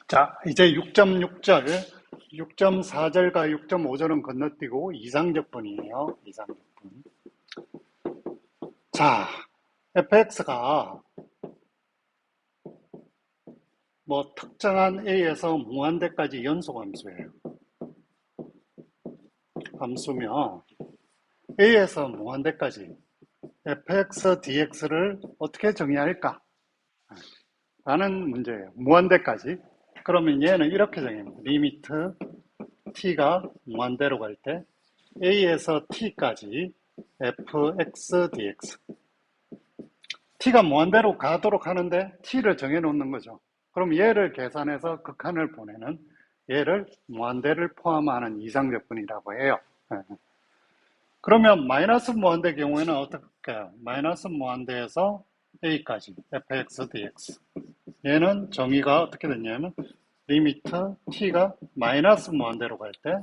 자, 이제 6.6절, 6.4절과 6.5절은 건너뛰고 이상적분이에요. 이상적분. 자, fx가 뭐 특정한 a에서 무한대까지 연속함수예요. 함수면 a에서 무한대까지 fx dx를 어떻게 정의할까? 라는 문제예요. 무한대까지. 그러면 얘는 이렇게 정해요. 리미트 t가 무한대로 갈 때 a에서 t까지 fx dx. t가 무한대로 가도록 하는데 t를 정해놓는 거죠. 그럼 얘를 계산해서 극한을 보내는 얘를 무한대를 포함하는 이상적분이라고 해요. 그러면 마이너스 무한대 경우에는 어떻게 해요? 마이너스 무한대에서 a까지 fx dx. 얘는 정의가 어떻게 됐냐면 리미트 t가 마이너스 무한대로 갈 때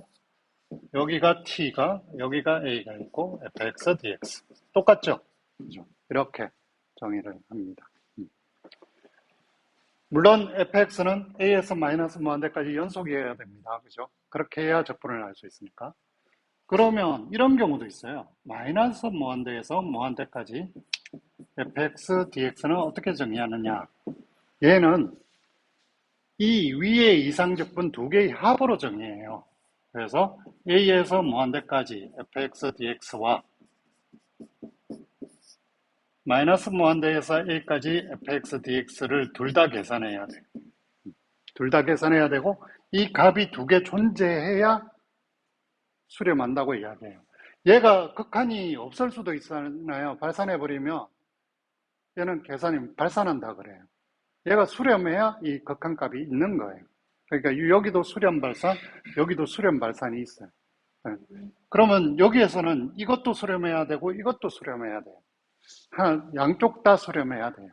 여기가 t가 여기가 a가 있고 fx dx 똑같죠? 그죠? 이렇게 정의를 합니다. 물론 fx는 a에서 마이너스 무한대까지 연속이어야 됩니다. 그죠? 그렇게 해야 적분을 알 수 있으니까. 그러면 이런 경우도 있어요. 마이너스 무한대에서 무한대까지 fx dx는 어떻게 정의하느냐? 얘는 이 위의 이상적분 두 개의 합으로 정의해요. 그래서 a에서 무한대까지 fx dx와 마이너스 무한대에서 a까지 fx dx를 둘 다 계산해야 돼요. 둘 다 계산해야 되고 이 값이 두 개 존재해야 수렴한다고 이야기해요. 얘가 극한이 없을 수도 있잖아요. 발산해버리면 얘는 계산이 발산한다 그래요. 얘가 수렴해야 이 극한값이 있는 거예요. 그러니까 여기도 수렴 발산, 여기도 수렴 발산이 있어요. 그러면 여기에서는 이것도 수렴해야 되고 이것도 수렴해야 돼요. 양쪽 다 수렴해야 돼요.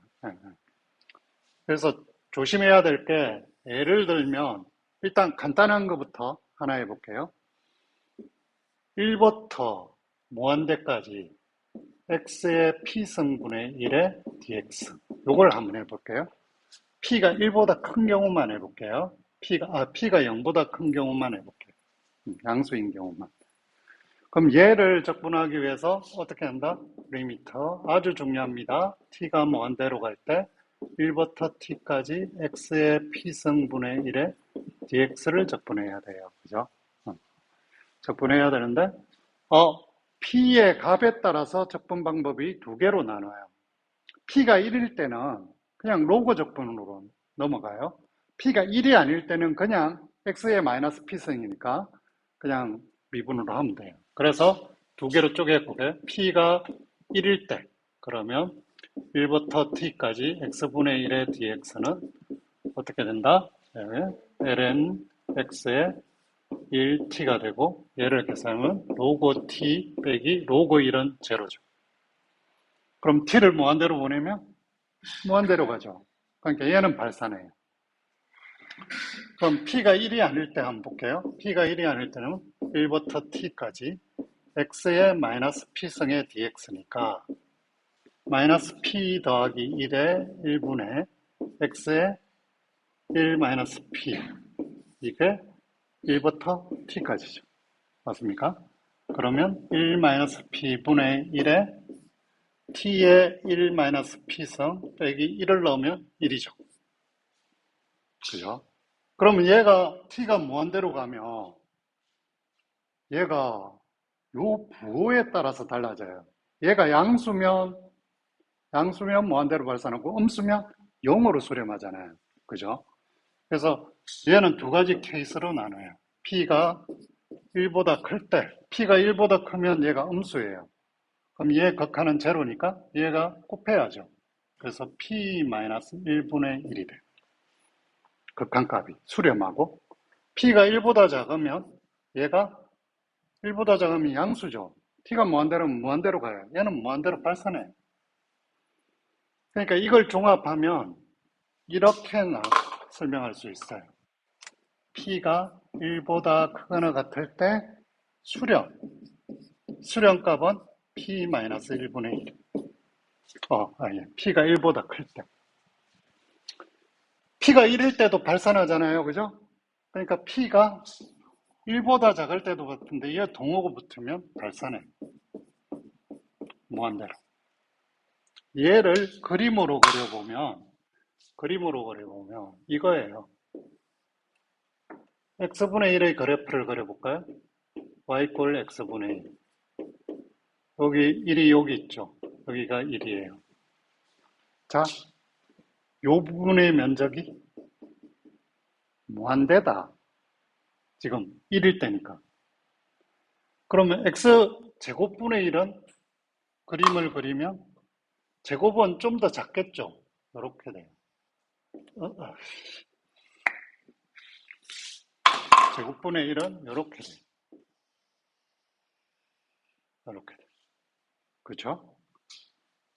그래서 조심해야 될 게 예를 들면 일단 간단한 것부터 하나 해볼게요. 1부터 무한대까지 x의 p승분의 1의 dx 요걸 한번 해볼게요. p가 1보다 큰 경우만 해볼게요. p가 0보다 큰 경우만 해볼게요. 양수인 경우만. 그럼 얘를 적분하기 위해서 어떻게 한다? 리미터 아주 중요합니다. t가 무한대로 갈 때 1부터 t까지 x의 p승분의 1의 dx를 적분해야 돼요. 그죠? 적분해야 되는데 p의 값에 따라서 적분 방법이 두 개로 나눠요. p가 1일 때는 그냥 로그 적분으로 넘어가요. p가 1이 아닐 때는 그냥 x의 마이너스 p승이니까 그냥 미분으로 하면 돼요. 그래서 두 개로 쪼개볼게요. p가 1일 때 그러면 1부터 t까지 x분의 1의 dx는 어떻게 된다? ln x의 1t가 되고 얘를 계산하면 로그 t 빼기 로그 1은 제로죠. 그럼 t를 무한대로 보내면 무한대로 가죠. 그러니까 얘는 발산해요. 그럼 p가 1이 아닐 때 한번 볼게요. p가 1이 아닐 때는 1부터 t까지 x의 마이너스 p승의 dx니까 마이너스 p 더하기 1의 1분의 x의 1 마이너스 p 이게 1부터 t까지죠. 맞습니까? 그러면 1 마이너스 p분의 1에 t의 1 마이너스 p승 빼기 1을 넣으면 1이죠. 그죠? 그러면 얘가 t가 무한대로 가면 얘가 요 부호에 따라서 달라져요. 얘가 양수면 무한대로 발산하고 음수면 0으로 수렴하잖아요. 그죠? 그래서 얘는 두 가지 케이스로 나눠요. p가 1보다 클 때, p가 1보다 크면 얘가 음수예요. 그럼 얘 극한은 제로니까 얘가 곱해야죠. 그래서 p-1분의 1이 돼요. 극한값이 수렴하고 p가 1보다 작으면 얘가 1보다 작으면 양수죠. t가 무한대로면 무한대로 가요. 얘는 무한대로 발산해요. 그러니까 이걸 종합하면 이렇게 설명할 수 있어요. p가 1보다 크거나 같을 때 수렴값은 p-1분의 1. p가 1보다 클 때. P가 1일 때도 발산하잖아요. 그죠? 그러니까 P가 1보다 작을 때도 같은데 얘 동호가 붙으면 발산해. 무한대로. 얘를 그림으로 그려보면 이거예요. x분의 1의 그래프를 그려볼까요? y 꼴 x분의 1. 여기 1이 여기 있죠. 여기가 1이에요. 자, 요 부분의 면적이 무한대다. 지금 1일 때니까. 그러면 x제곱분의 1은 그림을 그리면 제곱은 좀 더 작겠죠. 이렇게 돼요. 제곱분의 1은 이렇게 돼요. 이렇게 돼요. 그렇죠?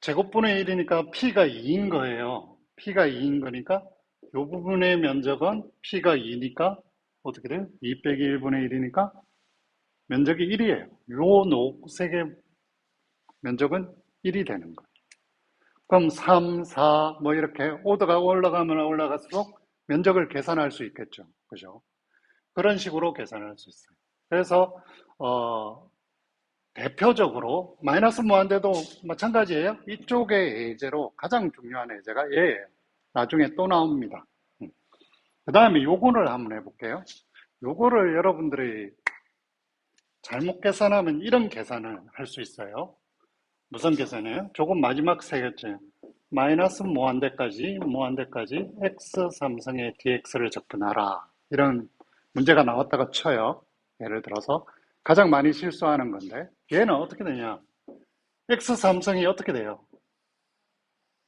제곱분의 1이니까 P가 2인 거예요. P가 2인 거니까 이 부분의 면적은 P가 2니까 어떻게 돼요? 2 빼기 1분의 1이니까 면적이 1이에요. 요 녹색의 면적은 1이 되는 거예요. 그럼 3, 4, 뭐 이렇게 오더가 올라가면 올라갈수록 면적을 계산할 수 있겠죠. 그죠? 그런 식으로 계산할 수 있어요. 그래서, 대표적으로 마이너스 무한대도 마찬가지예요. 이쪽의 예제로 가장 중요한 예제가 얘예요. 나중에 또 나옵니다. 그 다음에 요거를 한번 해볼게요. 요거를 여러분들이 잘못 계산하면 이런 계산을 할 수 있어요. 무슨 계산이에요? 조금 마지막 세 개째. 마이너스 무한대까지 x 삼성의 dx를 적분하라. 이런 문제가 나왔다가 쳐요. 예를 들어서 가장 많이 실수하는 건데 얘는 어떻게 되냐? x 삼성이 어떻게 돼요?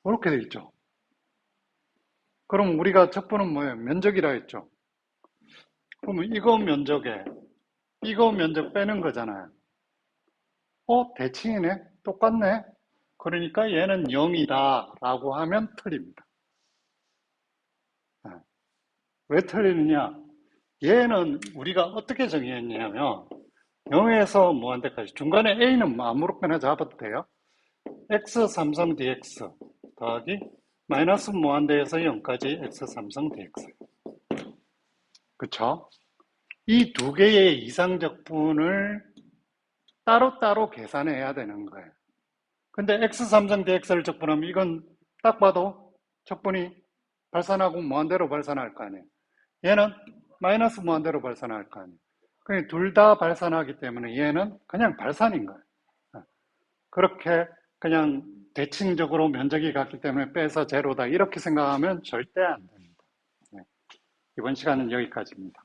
이렇게 돼 있죠. 그럼 우리가 적분은 뭐예요? 면적이라 했죠. 그러면 이거 면적 빼는 거잖아요. 대칭이네? 똑같네? 그러니까 얘는 0이다 라고 하면 틀립니다. 네. 왜 틀리느냐? 얘는 우리가 어떻게 정의했냐면 0에서 무한대까지 중간에 a는 아무렇게나 잡아도 돼요. x 삼성 dx 더하기 마이너스 무한대에서 0까지 x 삼성 dx. 그쵸? 이 두 개의 이상적분을 따로따로 계산해야 되는 거예요. 근데 x 삼성 dx를 적분하면 이건 딱 봐도 적분이 발산하고 무한대로 발산할 거 아니에요. 얘는 마이너스 무한대로 발산할 거 아니에요. 그러니까 둘 다 발산하기 때문에 얘는 그냥 발산인 거예요. 그렇게 그냥 대칭적으로 면적이 같기 때문에 빼서 제로다 이렇게 생각하면 절대 안 됩니다. 네. 이번 시간은 여기까지입니다.